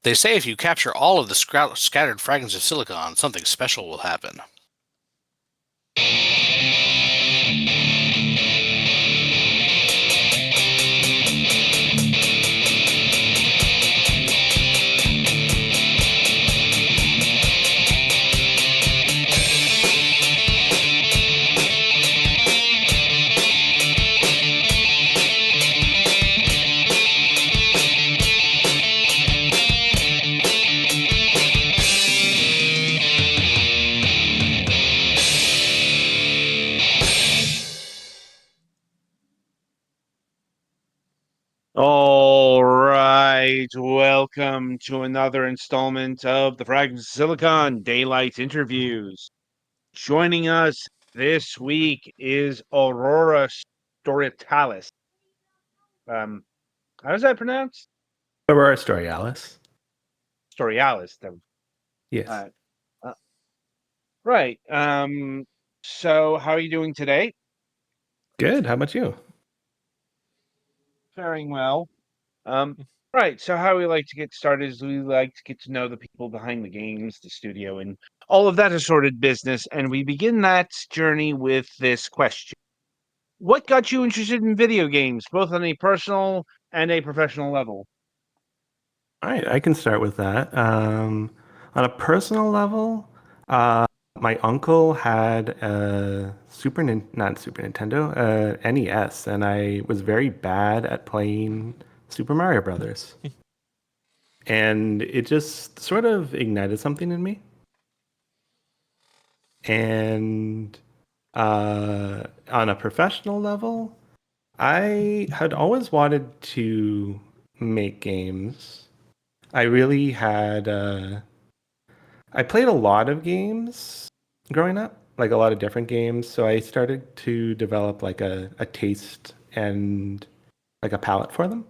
They say if you capture all of the scattered fragments of silicon, something special will happen. All right, welcome to another installment of the Fragments of Silicon Daylight Interviews. Joining us this week is Aurora Storialis. How is that pronounced? Aurora Storialis. Storialis. Yes. Uh, uh, right. So how are you doing today? Good. How about you? Faring well. Right. So how we like to get started is we like to get to know the people behind the games, the studio, and all of that assorted business. And we begin that journey with this question. What got you interested in video games, both on a personal and a professional level? All right, I can start with that. On a personal level, uh, my uncle had a not Super Nintendo, NES, and I was very bad at playing Super Mario Brothers. And it just sort of ignited something in me. And on a professional level, I had always wanted to make games. I really had I played a lot of games growing up, like a lot of different games. So I started to develop like a taste and like a palette for them.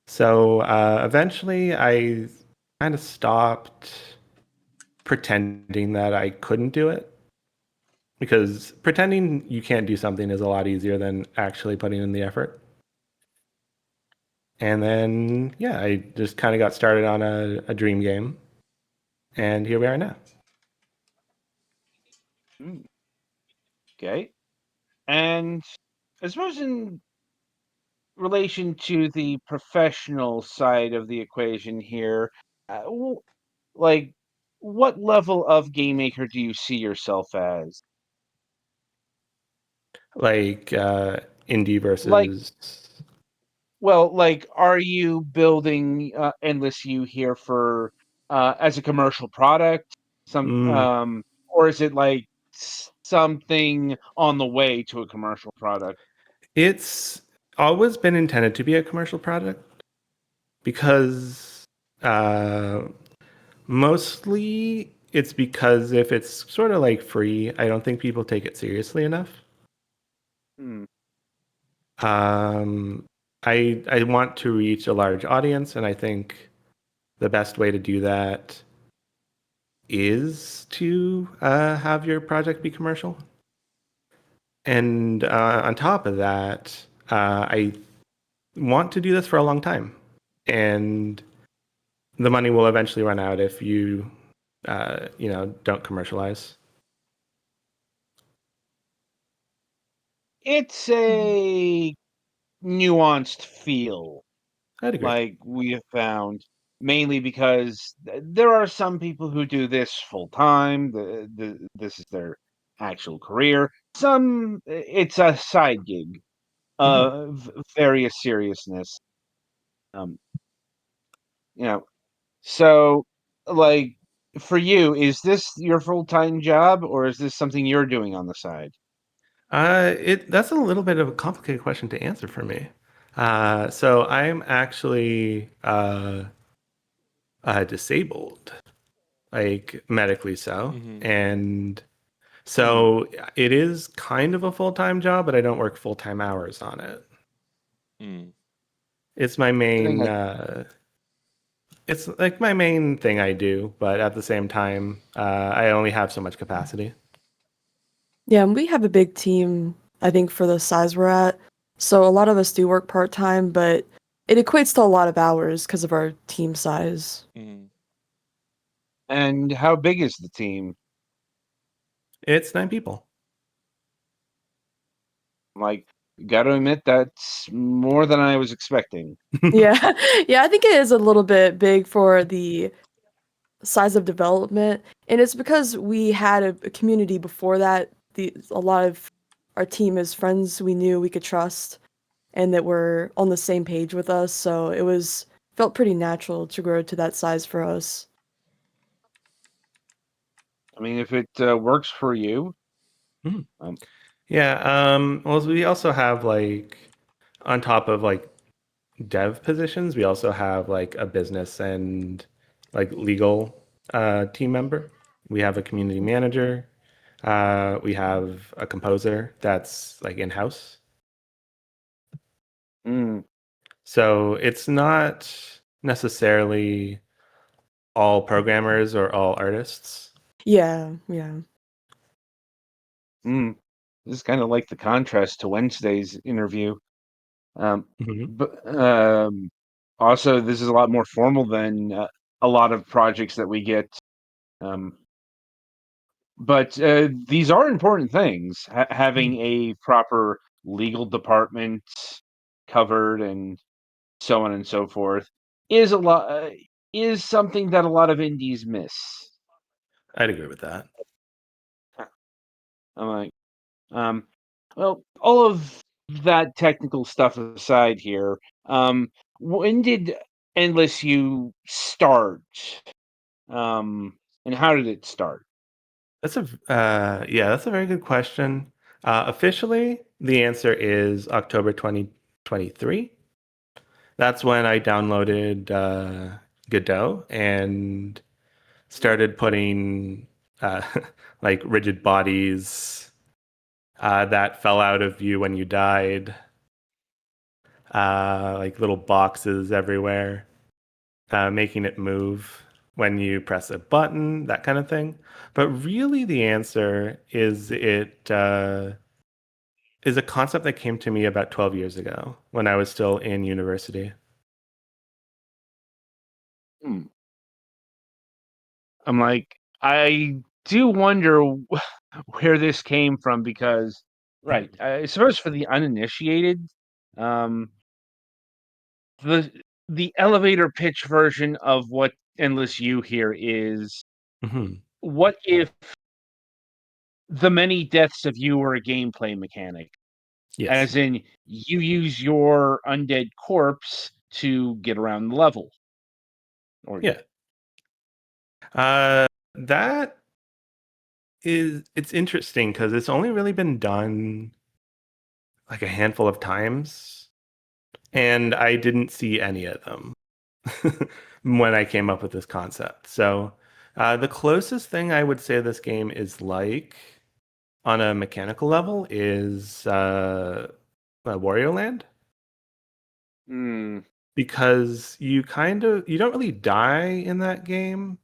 So eventually I kind of stopped pretending that I couldn't do it because pretending you can't do something is a lot easier than actually putting in the effort. And then, yeah, I just kind of got started on a dream game. And here we are now. Hmm, okay. And I suppose in relation to the professional side of the equation here, like, what level of game maker do you see yourself as? Like indie Like, versus. well, like, are you building Endless You here for as a commercial product, Mm, or is it like something on the way to a commercial product? it's always been intended to be a commercial product because uh, mostly it's because if it's sort of like free, I don't think people take it seriously enough. Hmm. Um, I want to reach a large audience, and I think the best way to do that is to have your project be commercial. And on top of that, I want to do this for a long time, and the money will eventually run out if you, don't commercialize. It's a nuanced feel, I'd agree. like we have found, mainly because there are some people who do this full time. This is their actual career. Some it's a side gig Hmm. of various seriousness. Um, you know, so like for you, is this your full time job or is this something you're doing on the side? It that's a little bit of a complicated question to answer for me. So I'm actually disabled, like medically so, Mhm. and Hmm. so it is kind of a full-time job, but I don't work full-time hours on it. Mm. It's my I think main I it's like my main thing I do, but at the same time, I only have so much capacity. Yeah, and we have a big team, I think, for the size we're at. So a lot of us do work part-time, but it equates to a lot of hours because of our team size. Mhm. And how big is the team? It's 9 people. Like, got to admit, that's more than I was expecting. Yeah, yeah, I think it is a little bit big for the size of development, and it's because we had a community before that. A lot of our team is friends we knew we could trust, and that were on the same page with us. So it felt pretty natural to grow to that size for us. I mean, if it works for you. Mhm. Um, Yeah. Well, we also have like on top of like dev positions, we also have like a business and like legal team member. We have a community manager. We have a composer that's like in-house. mm, So it's not necessarily all programmers or all artists. Yeah, yeah. This is kind of like the contrast to Wednesday's interview. Mhm. But also, this is a lot more formal than a lot of projects that we get. Um, but these are important things. Having a proper legal department covered and so on and so forth is a lot is something that a lot of indies miss. I'd agree with that. I'm like, um, well, all of that technical stuff aside here, when did Endless You start? And how did it start? That's that's a very good question. Officially, the answer is October 2023. That's when I downloaded Godot and started putting uh, like rigid bodies that fell out of you when you died, like little boxes everywhere, making it move when you press a button, that kind of thing. But really, the answer is is a concept that came to me about 12 years ago when I was still in university. Hmm. I'm like, I do wonder where this came from because, right, I suppose for the uninitiated, um, the the elevator pitch version of what Endless You here is, Mhm. what if the many deaths of you were a gameplay mechanic? Yes. As in, you use your undead corpse to get around the level. Or Yeah. That it's interesting because it's only really been done like a handful of times, and I didn't see any of them when I came up with this concept. So, the closest thing I would say this game is like on a mechanical level is Wario Land, hmm, because you don't really die in that game,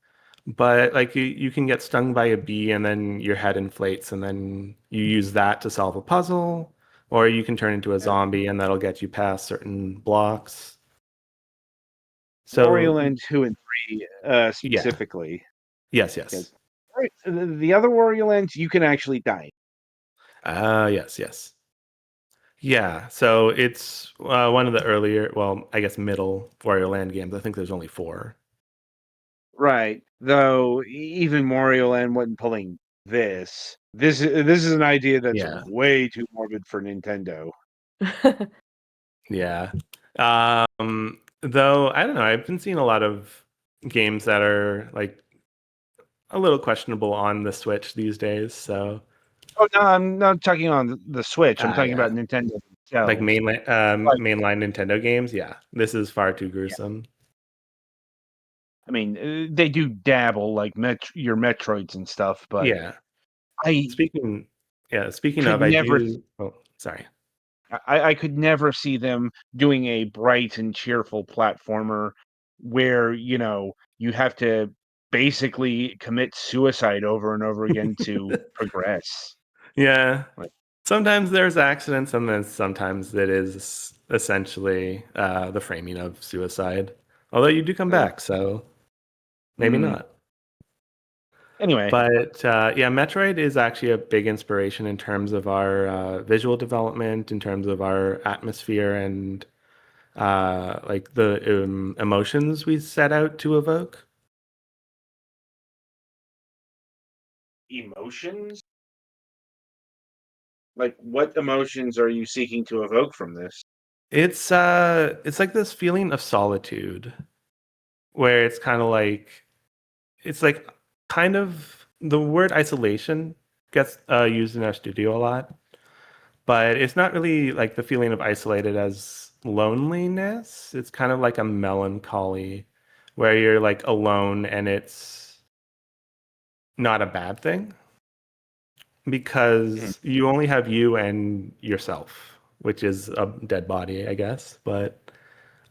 but like you can get stung by a bee and then your head inflates and then you use that to solve a puzzle, or you can turn into a zombie and that'll get you past certain blocks. Wario So Land 2 and 3 yeah, specifically. yes. Because the other Wario Lands, you can actually die. Yes. Yeah, so it's one of the earlier, well, I guess middle Wario Land games. I think there's only 4. Right. Though even Wario Land wasn't pulling this. This is an idea that's Yeah. way too morbid for Nintendo. Yeah. Though I don't know, I've been seeing a lot of games that are like a little questionable on the Switch these days. So, Oh no, I'm not talking on the Switch. I'm talking yeah, about Nintendo like themselves. Like, mainline Nintendo games. Yeah, this is far too yeah. gruesome. I mean, they do dabble like your Metroids and stuff, but Yeah. I Speaking, speaking could of, I never do. Oh, sorry. I could never see them doing a bright and cheerful platformer where, you have to basically commit suicide over and over again to progress. Yeah, Like, Sometimes there's accidents, and then sometimes it is essentially the framing of suicide. Although you do come back, so maybe Mm. not. Anyway, But yeah, Metroid is actually a big inspiration in terms of our visual development, in terms of our atmosphere, and like the emotions we set out to evoke. emotions? Like, what emotions are you seeking to evoke from this? It's like this feeling of solitude, where it's like kind of the word isolation gets used in our studio a lot, but it's not really like the feeling of isolated as loneliness. It's kind of like a melancholy where you're like alone, and it's not a bad thing Mm. because you only have you and yourself, which is a dead body, I guess. But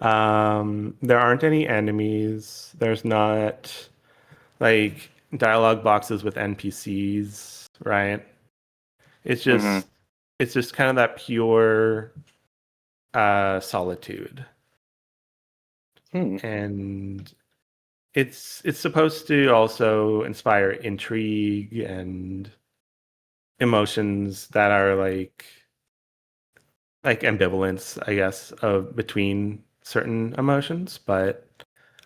there aren't any enemies. There's not like dialogue boxes with NPCs, right? It's Mhm. just it's just kind of that pure solitude. Hmm. And it's supposed to also inspire intrigue and emotions that are like ambivalence, I guess, of between certain emotions. But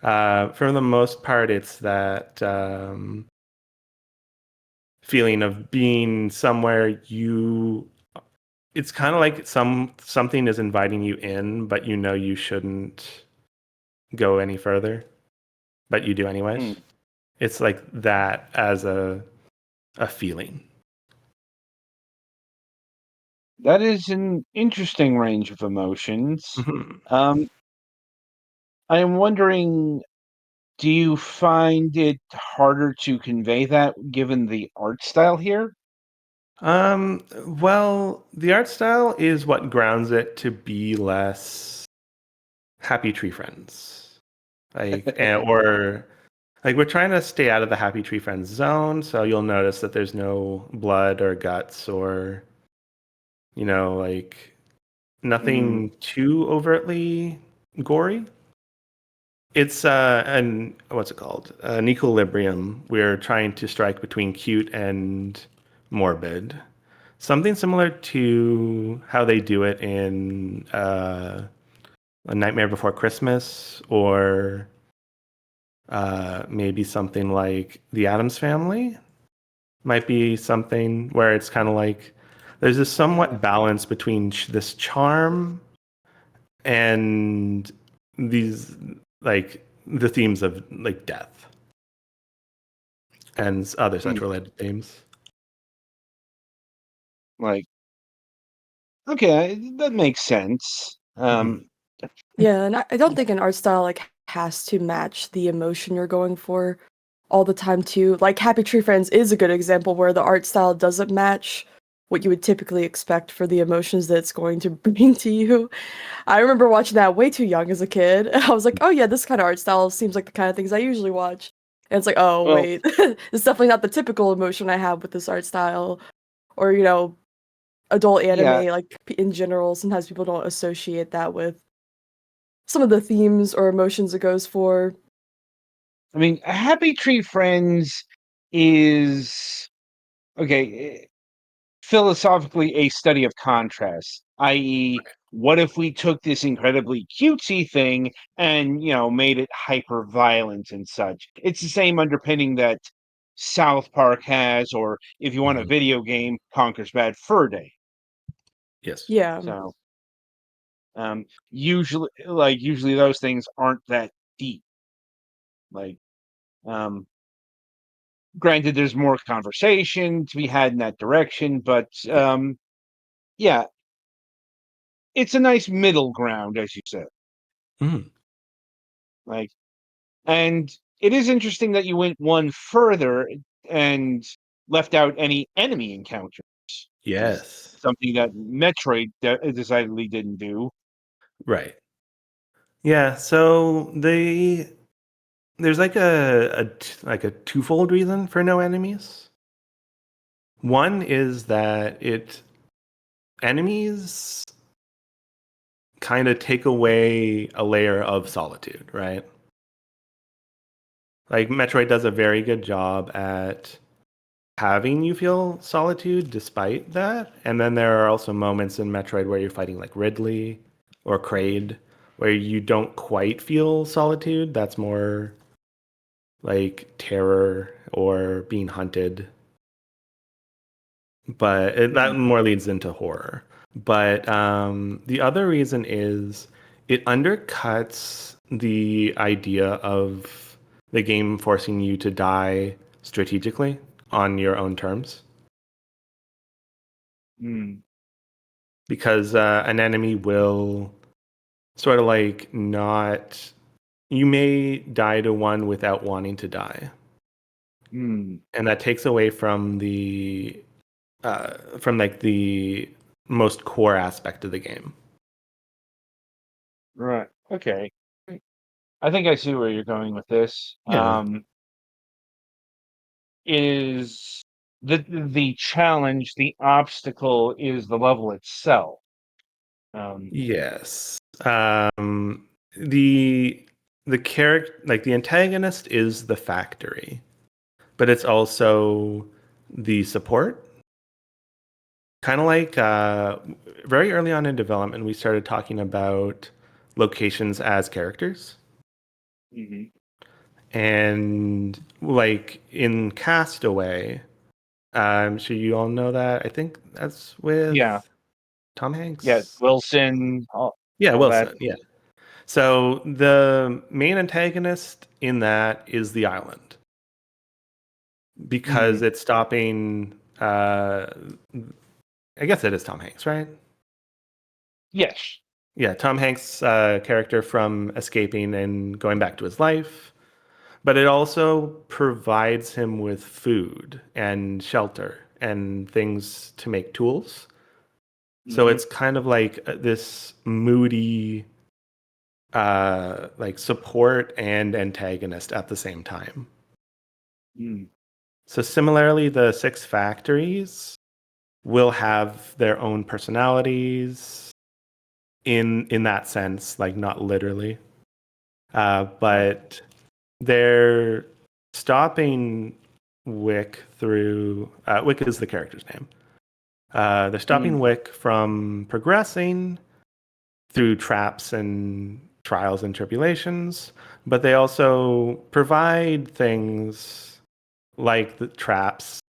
for the most part, it's that feeling of being somewhere you. It's kind of like something is inviting you in, but you know you shouldn't go any further, but you do anyways. Hmm. It's like that as a feeling. That is an interesting range of emotions. Mhm. Um, I am wondering, do you find it harder to convey that given the art style here? Well, the art style is what grounds it to be less Happy Tree Friends. Or like we're trying to stay out of the Happy Tree Friends zone, so you'll notice that there's no blood or guts or, like Mm. nothing too overtly gory. It's an what's it called? An equilibrium. We're trying to strike between cute and morbid. Something similar to how they do it in A Nightmare Before Christmas, or maybe something like The Addams Family. Might be something where it's kind of like there's this Yeah. somewhat balance between this charm and these like the themes of like death and other Hmm. such related themes. Like, okay, that makes sense. Mhm. Yeah, and I don't think an art style like has to match the emotion you're going for all the time too. Like Happy Tree Friends is a good example where the art style doesn't match what you would typically expect for the emotions that it's going to bring to you. I remember watching that way too young as a kid. I was like, oh yeah, this kind of art style seems like the kind of things I usually watch. And it's like, oh Well, wait, it's definitely not the typical emotion I have with this art style. Or, adult yeah, anime, like in general, sometimes people don't associate that with some of the themes or emotions it goes for. I mean, Happy Tree Friends is okay. Philosophically a study of contrast, i.e., what if we took this incredibly cutesy thing and, made it hyper violent and such? It's the same underpinning that South Park has, or if you want a Mhm. video game, Conker's Bad Fur Day. Yes. Yeah. So, usually those things aren't that deep. Like, um, granted, there's more conversation to be had in that direction, but Yeah. yeah, it's a nice middle ground, as you said. Mhm. Like, and it is interesting that you went one further and left out any enemy encounters, which is Yes. something that Metroid decidedly didn't do. Right. Yeah. So there's like like a twofold reason for no enemies. One is that enemies kind of take away a layer of solitude, right? Like Metroid does a very good job at having you feel solitude despite that. And then there are also moments in Metroid where you're fighting like Ridley or Kraid where you don't quite feel solitude. That's more like terror or being hunted. But that more leads into horror. But the other reason is it undercuts the idea of the game forcing you to die strategically on your own terms. Because an enemy will sort of like not. You may die to one without wanting to die. And that takes away from like the most core aspect of the game. Right. Okay. I think I see where you're going with this. Yeah. Is the challenge, the obstacle is the level itself. Yes. The character, like the antagonist, is the factory, but it's also the support. Kind of like very early on in development, we started talking about locations as characters. And like in Castaway, I'm sure you all know that. I think that's with Tom Hanks. Yeah, Wilson. Wilson. That. Yeah. So the main antagonist in that is the island because it's stopping. I guess it is Tom Hanks, right? Yes. Yeah, Tom Hanks' character from escaping and going back to his life. But it also provides him with food and shelter and things to make tools. So it's kind of like this moody, like support and antagonist at the same time. So similarly, the 6 factories will have their own personalities in that sense, like not literally. But they're stopping Wick through... Wick is the character's name. They're stopping Wick from progressing through traps and trials and tribulations, but they also provide things like the traps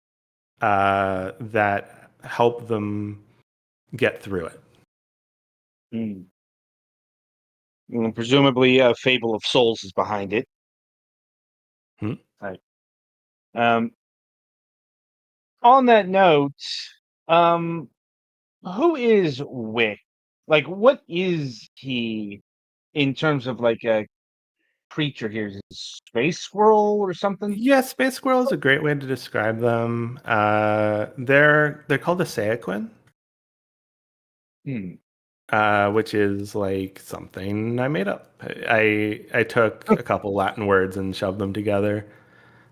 that help them get through it. Presumably, Fable of Souls is behind it. Right. On that note, who is Wick? Like, what is he in terms of like a creature here? Is it a space squirrel or something? Yeah, space squirrel is a great way to describe them. They're called a Sequin. Which is like something I made up. I took a couple Latin words and shoved them together.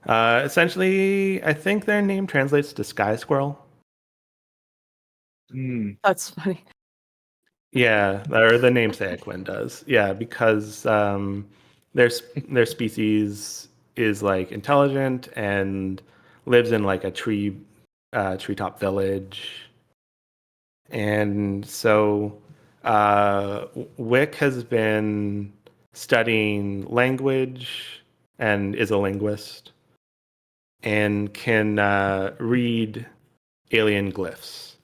Essentially, I think their name translates to sky squirrel. That's funny. Yeah, or the namesake Quinn does. Yeah, because their species is like intelligent and lives in like a treetop village. And so Wick has been studying language and is a linguist and can read alien glyphs.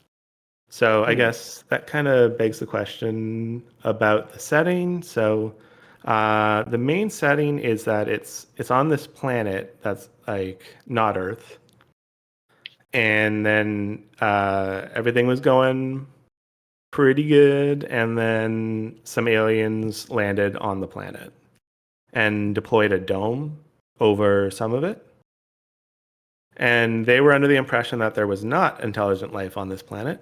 So I guess that kind of begs the question about the setting. So the main setting is that it's on this planet that's like not Earth. And then everything was going pretty good, and then some aliens landed on the planet and deployed a dome over some of it. And they were under the impression that there was not intelligent life on this planet.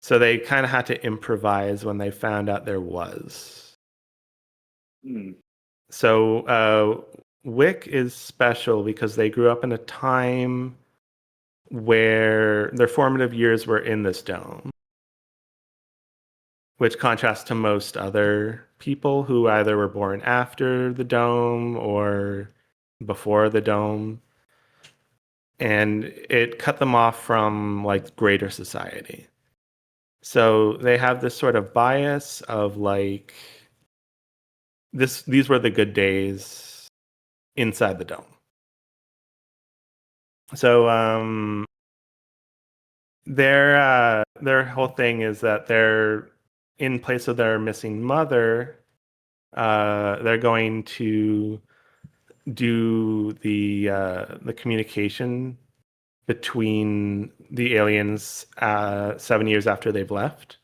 So they kind of had to improvise when they found out there was. So Wick is special because they grew up in a time where their formative years were in this dome, which contrasts to most other people who either were born after the dome or before the dome. And it cut them off from like greater society. So they have this sort of bias of like these were the good days inside the dome. So their whole thing is that they're in place of their missing mother. They're going to do the communication between the aliens 7 years after they've left,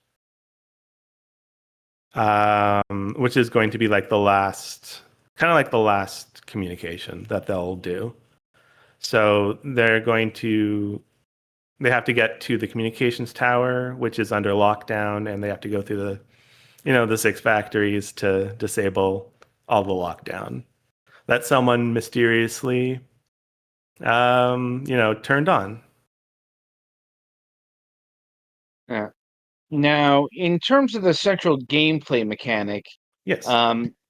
which is going to be like the last communication that they'll do. So they have to get to the communications tower, which is under lockdown, and they have to go through the 6 factories to disable all the lockdown that someone mysteriously turned on. Yeah. Now, in terms of the central gameplay mechanic, Yes.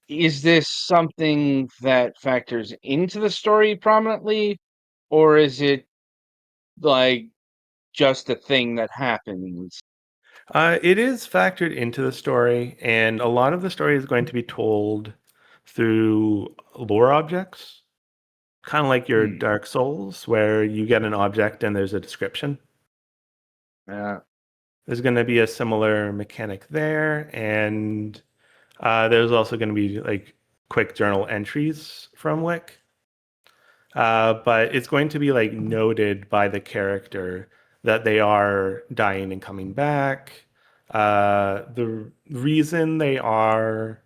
is this something that factors into the story prominently, or is it like just a thing that happens? It is factored into the story, and a lot of the story is going to be told through lore objects, kind of like your Hmm. Dark Souls, where you get an object and there's a description. Yeah. There's going to be a similar mechanic there, and there's also going to be like quick journal entries from Wick. But it's going to be like noted by the character that they are dying and coming back. The reason they are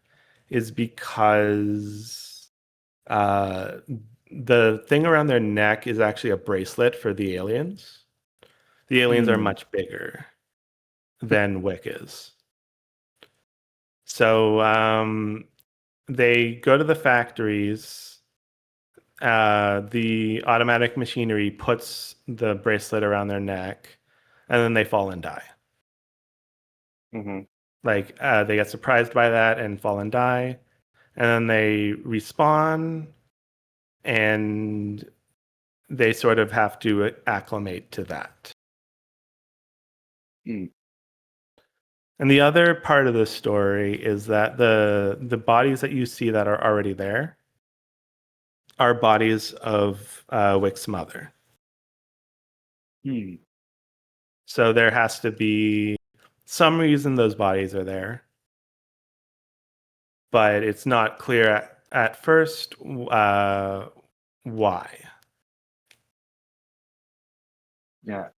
is because the thing around their neck is actually a bracelet for the aliens. The aliens are much bigger than Wick is. So they go to the factories. The automatic machinery puts the bracelet around their neck, and then they fall and die. Mm-hmm. Like they get surprised by that and fall and die, and then they respawn, and they sort of have to acclimate to that. Mm. And the other part of the story is that the bodies that you see that are already there are bodies of Wick's mother. Hmm. So there has to be some reason those bodies are there, but it's not clear at first why. Yeah.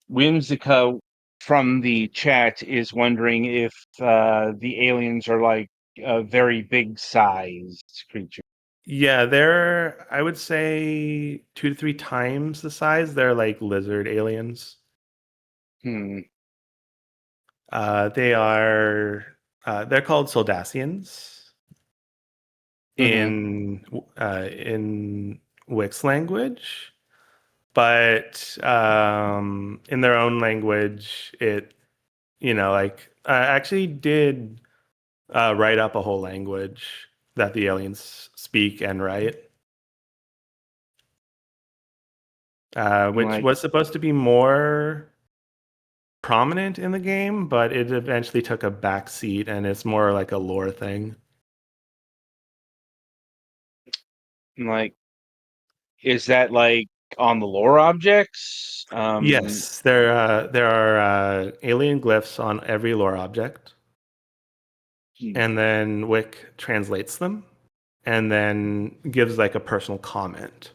Whimsica from the chat is wondering if the aliens are like a very big sized creature. Yeah, they're, I would say 2 to 3 times the size. They're like lizard aliens. Hmm. They're called Soldacians Mm-hmm. in Wix language, but in their own language, I actually did write up a whole language that the aliens speak and write, which Like, was supposed to be more prominent in the game, but it eventually took a back seat, and it's more like a lore thing. like, is that like on the lore objects? Yes, there are alien glyphs on every lore object, and then Wick translates them, and then gives like a personal comment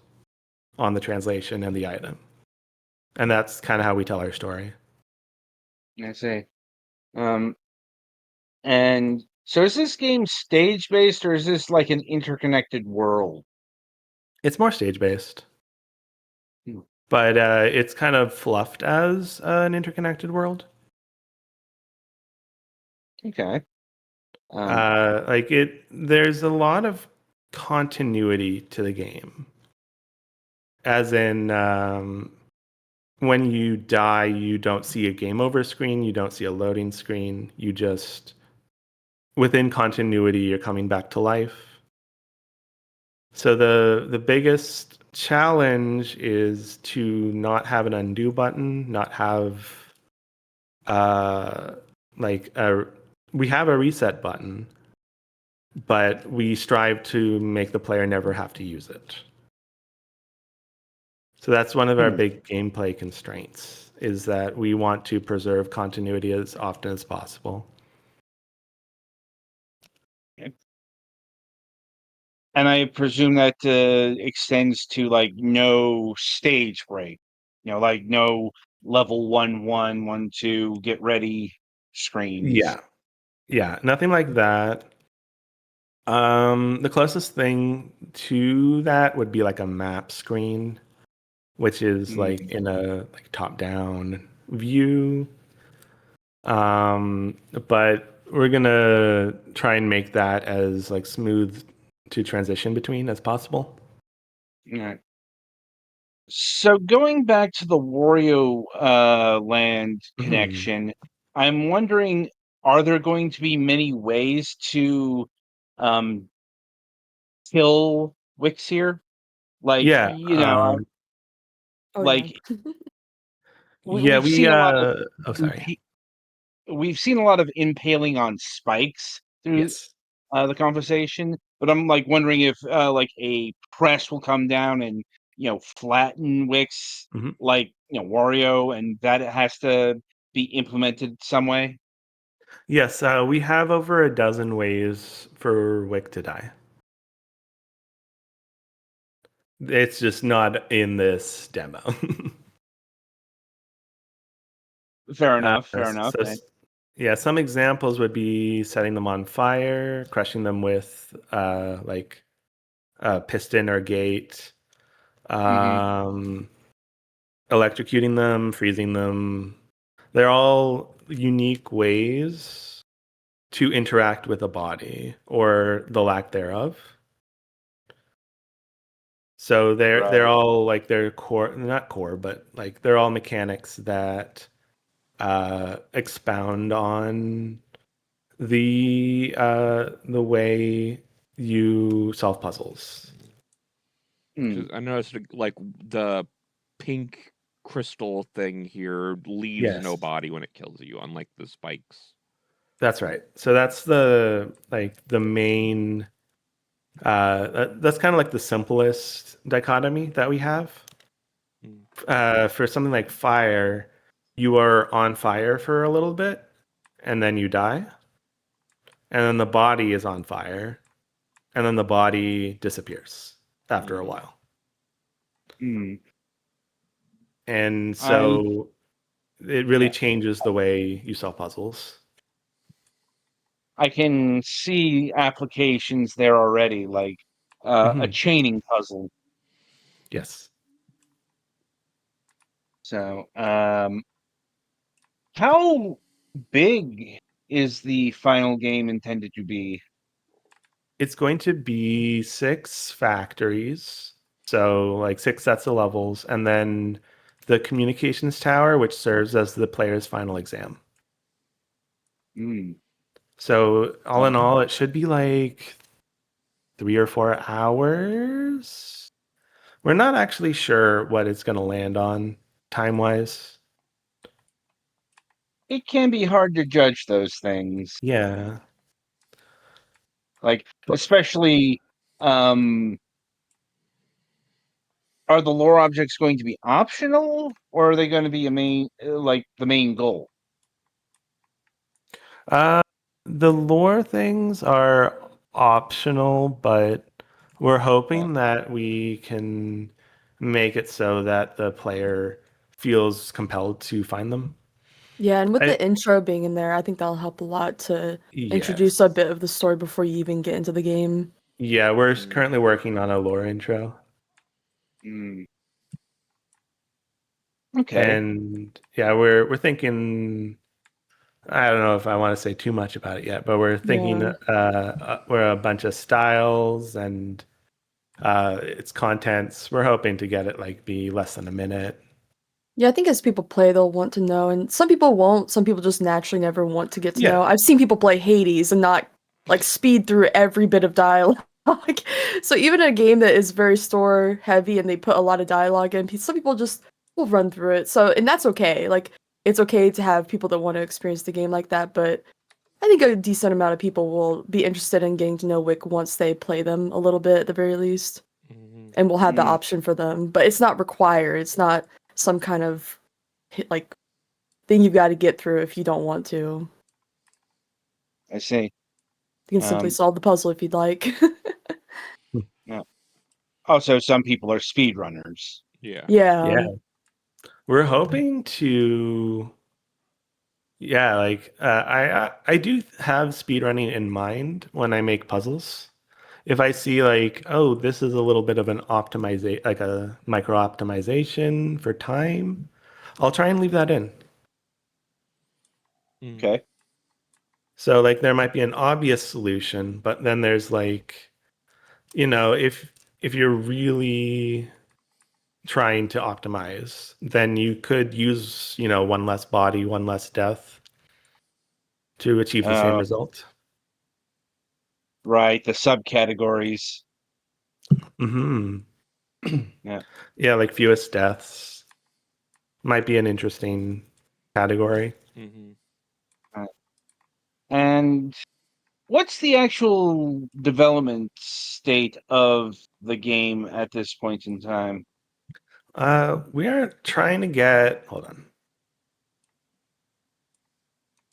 on the translation and the item, and that's kind of how we tell our story. I see. And so is this game stage based or is this like an interconnected world? It's more stage based, Hmm. but it's kind of fluffed as an interconnected world. Okay. There's a lot of continuity to the game. as in when you die, you don't see a game over screen, you don't see a loading screen, you just, within continuity, you're coming back to life. So the biggest challenge is to not have an undo button, not have like we have a reset button, but we strive to make the player never have to use it. So that's one of our big gameplay constraints, is that we want to preserve continuity as often as possible. And I presume that extends to like no stage break, like no level 1-1, 1-2, get ready screens. Yeah, nothing like that. The closest thing to that would be like a map screen, which is like in a like top-down view. But we're gonna try and make that as like smooth to transition between as possible. Right. So going back to the Wario land connection, I'm wondering, are there going to be many ways to um, kill Wix here? Like, Yeah. Oh like yeah. Yeah, we've seen a lot of oh, sorry. we've seen a lot of impaling on spikes through Yes. the conversation, but I'm like wondering if like a press will come down and flatten Wix Mhm. like Wario, and that it has to be implemented some way. Yes, we have over a dozen ways for Wick to die. It's just not in this demo. Fair enough. Fair enough. So, yeah, some examples would be setting them on fire, crushing them with like a piston or gate, electrocuting them, freezing them. They're all unique ways to interact with a body or the lack thereof. So they're Right. all like they're core, not core, but like they're all mechanics that expound on the way you solve puzzles. I noticed like the pink crystal thing here leaves no Yes, body when it kills you, unlike the spikes. that's right. So that's the main that's kind of like the simplest dichotomy that we have. For something like fire, you are on fire for a little bit and then you die. And then the body is on fire. And then the body disappears after a while. And I so it really changes the way you solve puzzles. I can see applications there already, like a chaining puzzle. Yes. So, how big is the final game intended to be? It's going to be 6 factories. So like 6 sets of levels. And then the communications tower, which serves as the player's final exam. So all in all, it should be like 3 or 4 hours. We're not actually sure what it's going to land on time-wise. It can be hard to judge those things. Yeah. Like, But especially, are the lore objects going to be optional, or are they going to be like the main goal? the lore things are optional, but we're hoping that we can make it so that the player feels compelled to find them. Yeah, and with the intro being in there, I think that'll help a lot to introduce a bit of the story before you even get into the game. Yeah, we're currently working on a lore intro. Okay. And yeah, we're thinking, I don't know if I want to say too much about it yet, but we're thinking we're a bunch of styles and its contents. We're hoping to get it like be less than a minute. Yeah, I think as people play, they'll want to know, and some people won't. Some people just naturally never want to get to know. Yeah. I've seen people play Hades and not like speed through every bit of dialogue. So even a game that is very store heavy and they put a lot of dialogue in, some people just will run through it. So, and that's okay. Like it's okay to have people that want to experience the game like that, but I think a decent amount of people will be interested in getting to know Wick once they play them a little bit at the very least. And we'll have the option for them, but it's not required. It's not some kind of like thing you've got to get through if you don't want to. I see. You can simply solve the puzzle if you'd like. Yeah. Also, some people are speedrunners. Yeah. Yeah. We're hoping to. Yeah, like I do have speedrunning in mind when I make puzzles. If I see like, oh, this is a little bit of an optimization, like a micro optimization for time, I'll try and leave that in. Okay. So like there might be an obvious solution, but then there's like, if you're really trying to optimize, then you could use, one less body, one less death to achieve the same result. Right, the subcategories. Yeah. Yeah, like fewest deaths might be an interesting category. And what's the actual development state of the game at this point in time? We are trying to get, hold on.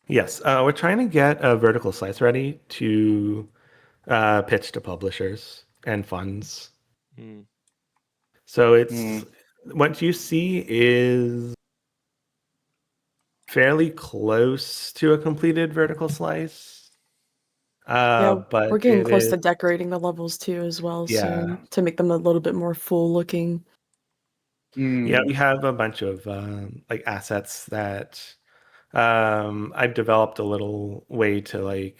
Yes, we're trying to get a vertical slice ready to pitch to publishers and funds. So it's what you see is fairly close to a completed vertical slice. Yeah, but we're getting it close is, to decorating the levels too as well soon yeah. to make them a little bit more full looking. Yeah, we have a bunch of like assets that I've developed a little way to like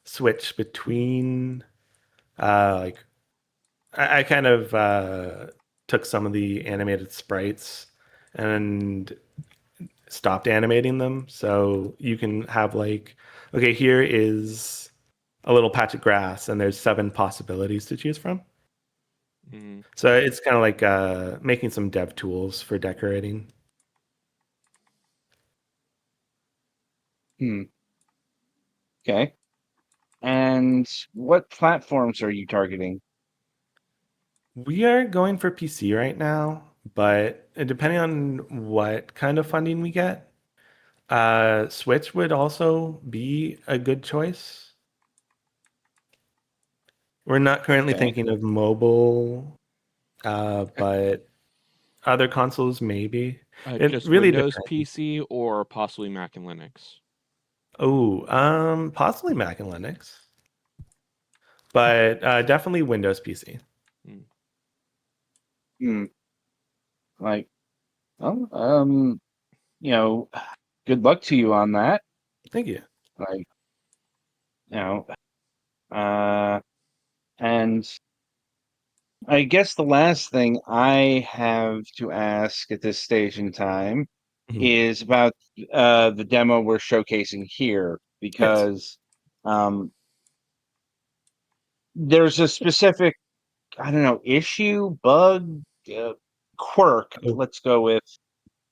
switch between like I kind of took some of the animated sprites and stopped animating them. So you can have like, okay, here is a little patch of grass and there's 7 possibilities to choose from. So it's kind of like making some dev tools for decorating. Okay. And what platforms are you targeting? We are going for PC right now, but depending on what kind of funding we get, Switch would also be a good choice. We're not currently thinking of mobile, but other consoles maybe. It Just really Windows depends. PC or possibly Mac and Linux. Oh, possibly Mac and Linux, but definitely Windows PC. Like, well, good luck to you on that. Thank you. Like, and I guess the last thing I have to ask at this stage in time is about the demo we're showcasing here, because there's a specific, I don't know, issue, bug, quirk, let's go with,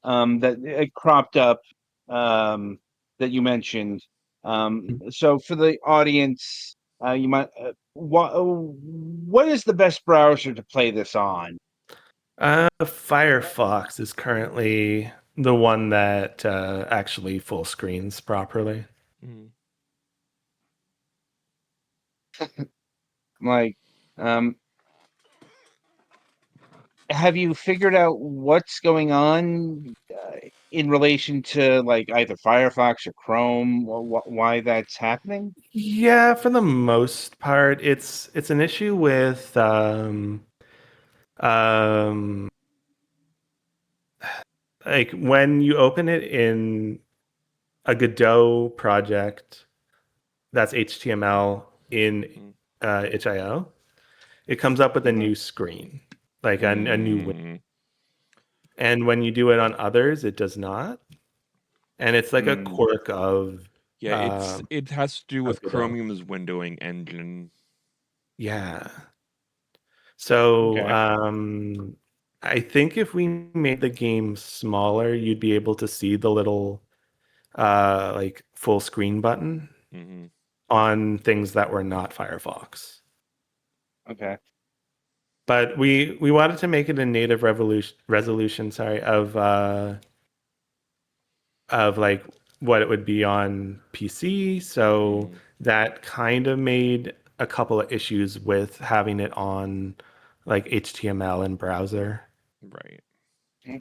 that it cropped up, that you mentioned. So for the audience, you might, what is the best browser to play this on? Firefox is currently the one that actually full screens properly. Like, have you figured out what's going on in relation to like either Firefox or Chrome, or why that's happening? Yeah, for the most part, it's an issue with like when you open it in a Godot project that's HTML in itch.io, it comes up with a Mhm. new screen, like a new window. Mm, And when you do it on others, it does not. And it's like a Mm. quirk of yeah, it has to do with of Godot. Chromium's windowing engine. Yeah. So Okay. I think if we made the game smaller, you'd be able to see the little like full screen button Hmm. on things that were not Firefox. Okay. But we wanted to make it a native resolution, sorry, of like what it would be on PC. So Mm, that kind of made a couple of issues with having it on like HTML and browser. right. Okay.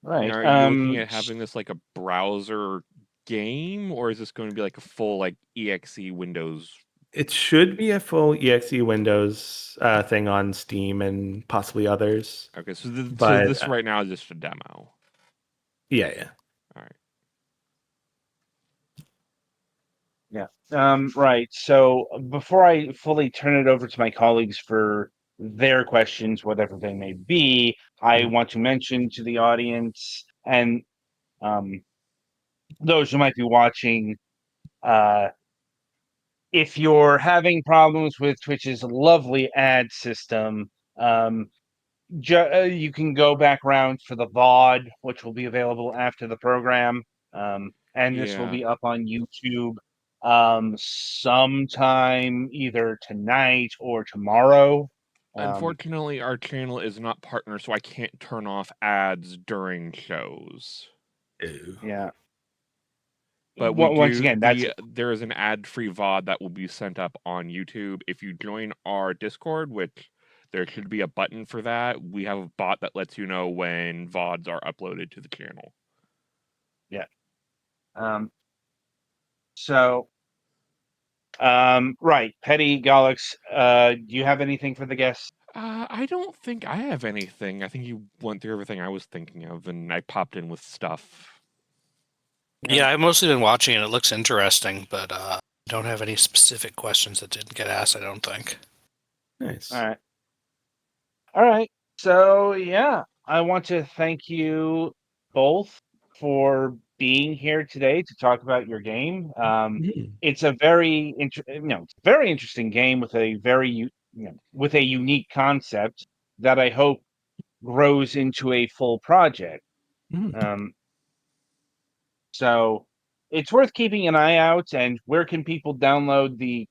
Now, Right. are you looking at having this like a browser game, or is this going to be like a full like exe Windows? It should be a full exe Windows thing on Steam and possibly others. Okay, so But this right now is just a demo. yeah. All right. Yeah. Right. So before I fully turn it over to my colleagues for their questions, whatever they may be, I want to mention to the audience and um, those who might be watching, uh, if you're having problems with Twitch's lovely ad system, um, you can go back around for the VOD, which will be available after the program. And this will Yeah. be up on YouTube sometime either tonight or tomorrow. Unfortunately, our channel is not partner, so I can't turn off ads during shows. Ew. Yeah. But we Once do again, that's there is an ad-free VOD that will be sent up on YouTube. If you join our Discord, which there should be a button for that, we have a bot that lets you know when VODs are uploaded to the channel. yeah. So right, Petty Galax, do you have anything for the guests? I don't think I have anything. I think you went through everything I was thinking of, and I popped in with stuff. Yeah, I've mostly been watching and it looks interesting, but don't have any specific questions that didn't get asked, I don't think. Nice. All right. All right. So, yeah, I want to thank you both for being here today to talk about your game. Mhm. It's a very, it's a very interesting game with a with a unique concept that I hope grows into a full project. Mhm. Um, so it's worth keeping an eye out. And where can people download the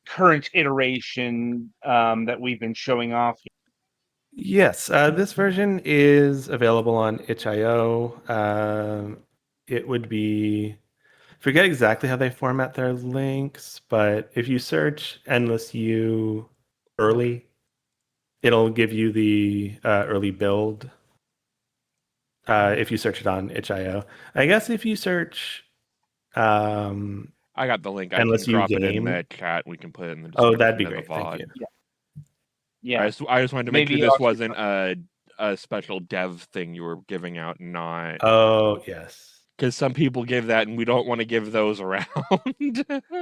current iteration that we've been showing off? Yes, this version is available on itch.io. It would be, forget exactly how they format their links, but if you search Endless U early, it'll give you the early build. If you search it on itch.io, I guess if you search I got the link. I can Endless U drop it in game, the chat. We can put it in the oh, that'd description be of the great. Thank you. VOD. Yeah. I just wanted to make sure Maybe this also, wasn't a special dev thing you were giving out, not Oh, yes. because some people give that, and we don't want to give those around.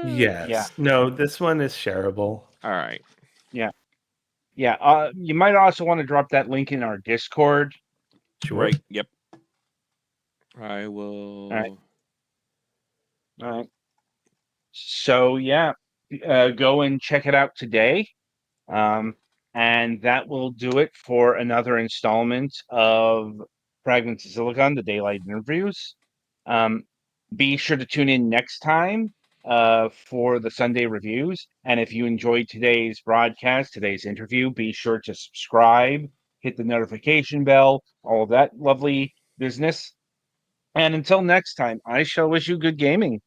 Yes. No, this one is shareable. All right. yeah. You might also want to drop that link in our Discord. Sure. Right. Yep. I All right. will. All right. So yeah, go and check it out today. And that will do it for another installment of Fragments of Silicon, the Daylight Interviews. Be sure to tune in next time for the Sunday reviews. And if you enjoyed today's broadcast, today's interview, be sure to subscribe, hit the notification bell, all of that lovely business. And until next time, I shall wish you good gaming.